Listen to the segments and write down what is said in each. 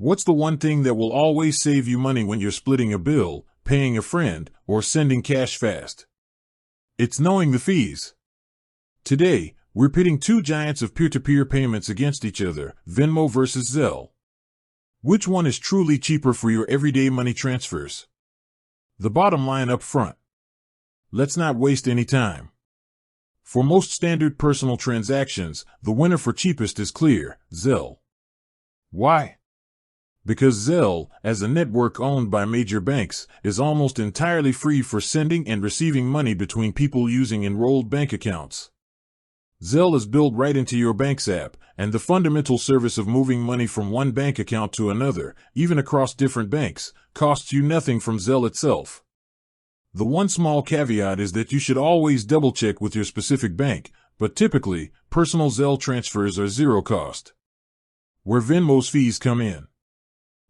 What's the one thing that will always save you money when you're splitting a bill, paying a friend, or sending cash fast? It's knowing the fees. Today, we're pitting two giants of peer-to-peer payments against each other, Venmo versus Zelle. Which one is truly cheaper for your everyday money transfers? The bottom line up front. Let's not waste any time. For most standard personal transactions, the winner for cheapest is clear, Zelle. Why? Because Zelle, as a network owned by major banks, is almost entirely free for sending and receiving money between people using enrolled bank accounts. Zelle is built right into your bank's app, and the fundamental service of moving money from one bank account to another, even across different banks, costs you nothing from Zelle itself. The one small caveat is that you should always double-check with your specific bank, but typically, personal Zelle transfers are zero cost. Where Venmo's fees come in.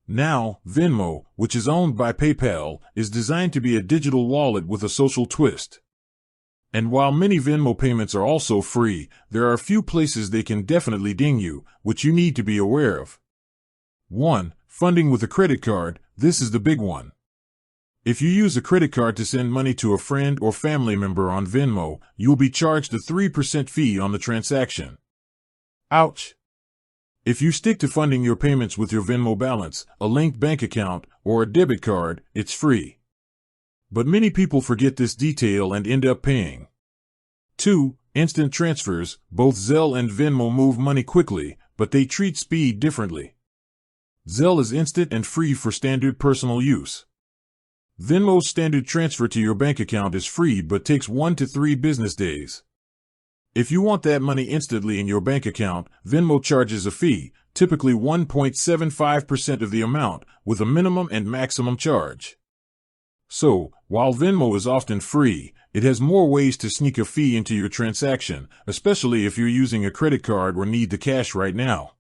Now, Venmo, which is owned by PayPal, is designed to be a digital wallet with a social twist. And while many Venmo payments are also free, there are a few places they can definitely ding you, which you need to be aware of. 1. Funding with a credit card. This is the big one. If you use a credit card to send money to a friend or family member on Venmo, you'll be charged a 3% fee on the transaction. Ouch! If you stick to funding your payments with your Venmo balance, a linked bank account, or a debit card, it's free. But many people forget this detail and end up paying. 2. Instant transfers. Both Zelle and Venmo move money quickly, but they treat speed differently. Zelle is instant and free for standard personal use. Venmo's standard transfer to your bank account is free but takes 1 to 3 business days. If you want that money instantly in your bank account, Venmo charges a fee, typically 1.75% of the amount, with a minimum and maximum charge. So, while Venmo is often free, it has more ways to sneak a fee into your transaction, especially if you're using a credit card or need the cash right now.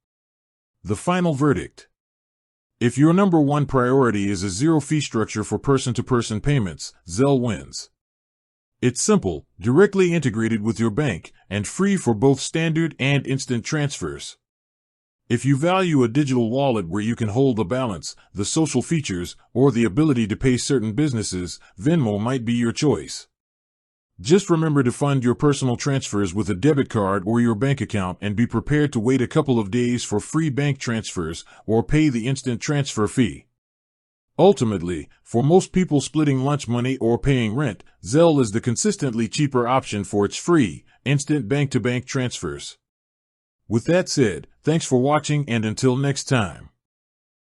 The final verdict. If your number one priority is a zero-fee structure for person-to-person payments, Zelle wins. It's simple, directly integrated with your bank, and free for both standard and instant transfers. If you value a digital wallet where you can hold the balance, the social features, or the ability to pay certain businesses, Venmo might be your choice. Just remember to fund your personal transfers with a debit card or your bank account and be prepared to wait a couple of days for free bank transfers or pay the instant transfer fee. Ultimately, for most people splitting lunch money or paying rent, Zelle is the consistently cheaper option for its free, instant bank-to-bank transfers. With that said, thanks for watching and until next time.